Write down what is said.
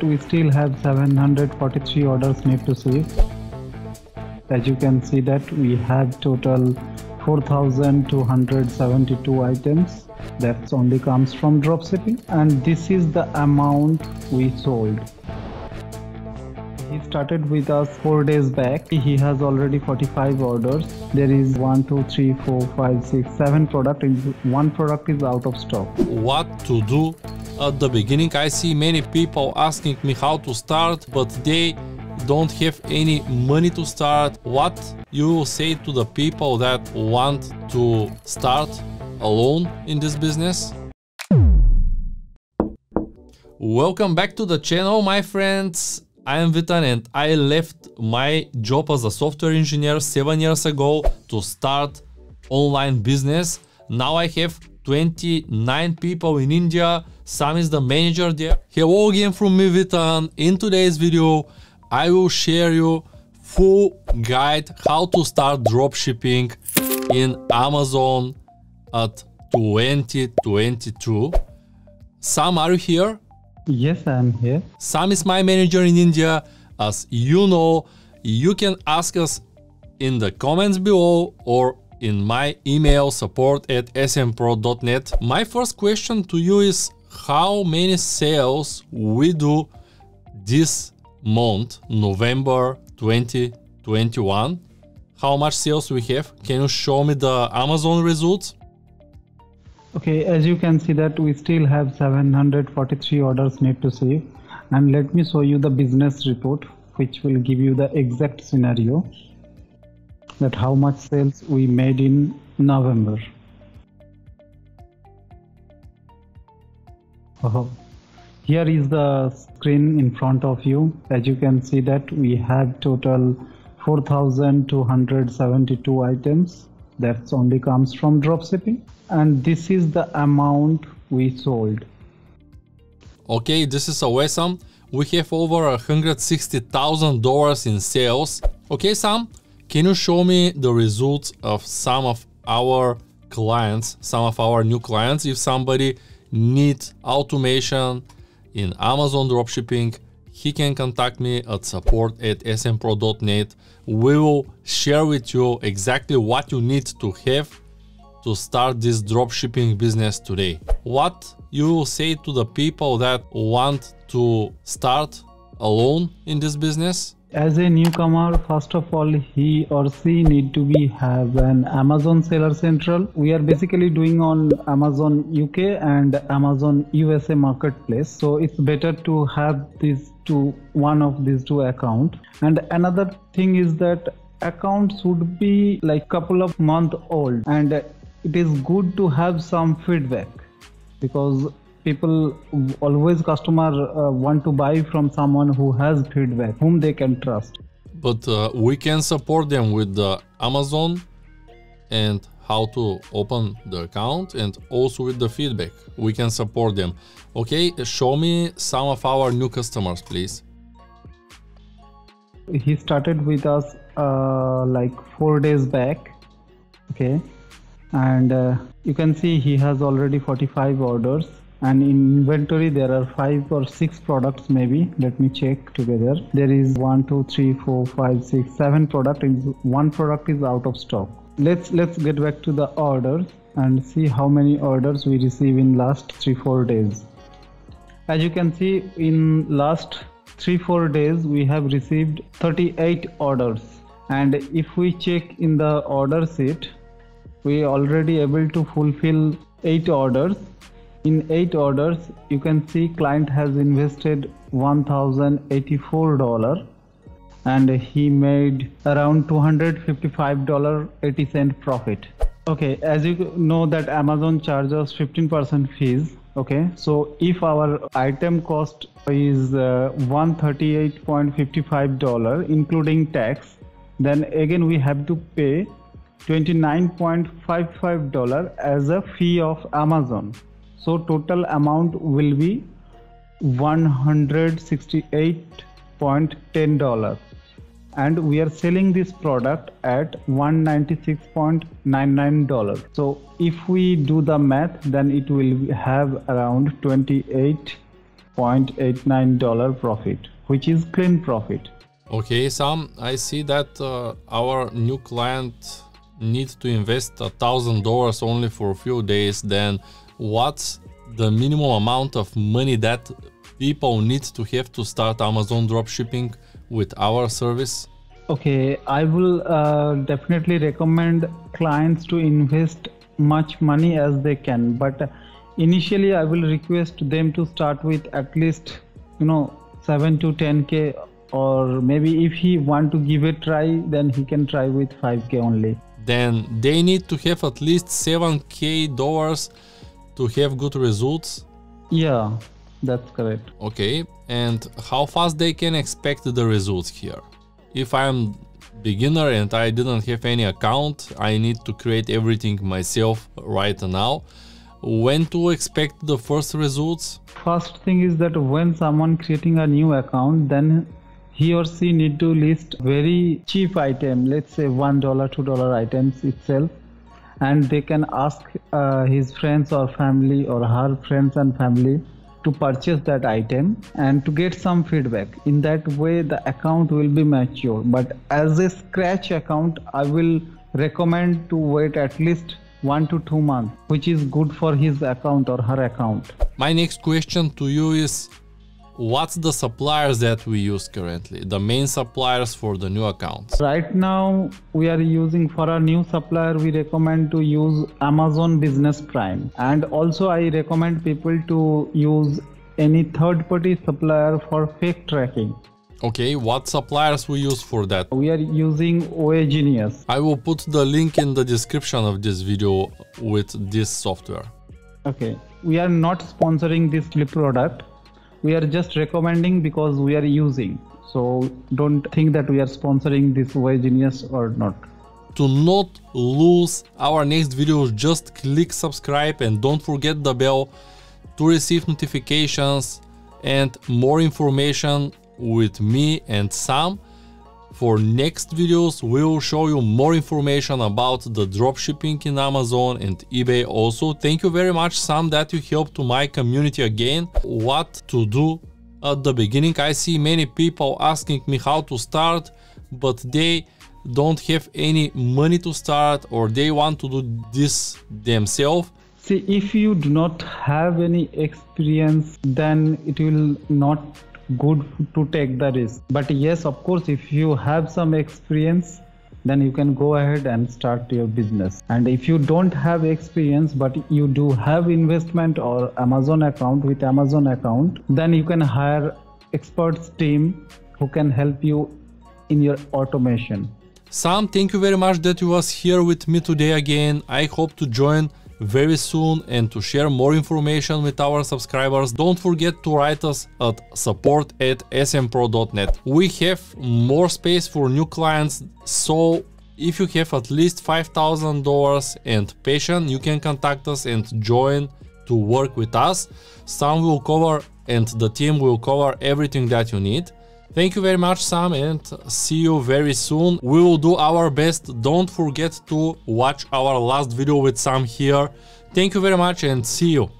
that we still have 743 orders need to see. As you can see that we have total 4,272 items. That only comes from dropshipping, and this is the amount we sold. He started with us 4 days back. He has already 45 orders. There is 1, 2, 3, 4, 5, 6, 7 products. One product is out of stock. What to do? At the beginning, I see many people asking me how to start, but they don't have any money to start. What you will say to the people that want to start alone in this business? Welcome back to the channel, my friends. I am Vitan and I left my job as a software engineer 7 years ago to start online business. Now I have 29 people in India. Sam is the manager there. Hello again from me, Vitan. In today's video, I will share you full guide how to start dropshipping in Amazon at 2022. Sam, are you here? Yes, I am here. Sam is my manager in India. As you know, you can ask us in the comments below or in my email support@smpro.net. My first question to you is how many sales we do this month, November 2021. How much sales we have? Can you show me the Amazon results? Okay, as you can see that we still have 743 orders need to see, and let me show you the business report which will give you the exact scenario that how much sales we made in November. Here is the screen in front of you. As you can see that we have total 4,272 items. That only comes from dropshipping, and this is the amount we sold. Okay, this is awesome. We have over $160,000 in sales. Okay, Sam, can you show me the results of some of our clients, some of our new clients? If somebody needs automation in Amazon dropshipping, he can contact me at support@smpro.net. We will share with you exactly what you need to have to start this dropshipping business today. What you will say to the people that want to start alone in this business? As a newcomer, first of all, he or she need to have an Amazon Seller Central. We are basically doing on Amazon UK and Amazon USA Marketplace. So it's better to have one of these two accounts. And another thing is that account should be like couple of months old, and it is good to have some feedback because people always want to buy from someone who has feedback, whom they can trust. But we can support them with the Amazon and how to open the account, and also with the feedback. We can support them. Okay, show me some of our new customers, please. He started with us like 4 days back. Okay, and you can see he has already 45 orders. And in inventory there are 5 or 6 products maybe. Let me check together. There is 1, 2, 3, 4, 5, 6, 7 products. One product is out of stock. Let's get back to the orders and see how many orders we receive in last 3-4 days. As you can see, in last 3-4 days we have received 38 orders, and if we check in the order sheet, we already able to fulfill 8 orders. In 8 orders, you can see client has invested $1,084 and he made around $255.80 profit. Okay, as you know that Amazon charges 15% fees. Okay, so if our item cost is $138.55 including tax, then again we have to pay $29.55 as a fee of Amazon. So total amount will be $168.10, and we are selling this product at $196.99. So if we do the math, then it will have around $28 $0.89 profit, which is clean profit. Okay, Sam, I see that our new client needs to invest $1,000 only for a few days. Then what's the minimum amount of money that people need to have to start Amazon dropshipping with our service? Okay, I will definitely recommend clients to invest much money as they can, but initially I will request them to start with at least 7 to 10k, or maybe if he want to give a try, then he can try with 5k only. Then they need to have at least $7k to have good results? Yeah, that's correct. Okay, and how fast they can expect the results here? If I'm beginner and I didn't have any account, I need to create everything myself right now. When to expect the first results? First thing is that when someone creating a new account, then he or she need to list very cheap item, let's say $1, $2 items itself, and they can ask his friends or family or her friends and family to purchase that item and to get some feedback. In that way the account will be mature. But as a scratch account, I will recommend to wait at least 1 to 2 months, which is good for his account or her account. My next question to you is, what's the suppliers that we use currently, the main suppliers for the new accounts? Right now we are using, for our new supplier, we recommend to use Amazon Business Prime, and also I recommend people to use any third-party supplier for fake tracking. Okay, what suppliers we use for that? We are using OA Genius. I will put the link in the description of this video with this software. Okay, we are not sponsoring this product. We are just recommending because we are using. So don't think that we are sponsoring this OA Genius or not. To not lose our next videos, just click subscribe and don't forget the bell to receive notifications and more information with me and Sam. For next videos, we will show you more information about the dropshipping in Amazon and eBay also. Thank you very much, Sam, that you helped to my community again. What to do at the beginning? I see many people asking me how to start, but they don't have any money to start, or they want to do this themselves. See, if you do not have any experience, then it will not good to take the risk. But yes, of course, if you have some experience, then you can go ahead and start your business. And if you don't have experience but you do have investment or Amazon account, with Amazon account, then you can hire experts team who can help you in your automation. Sam, thank you very much that you was here with me today again. I hope to join very soon and to share more information with our subscribers. Don't forget to write us at support@smpro.net. We have more space for new clients, so if you have at least $5,000 and passion, you can contact us and join to work with us. Sam will cover and the team will cover everything that you need. Thank you very much, Sam, and see you very soon. We will do our best. Don't forget to watch our last video with Sam here. Thank you very much and see you.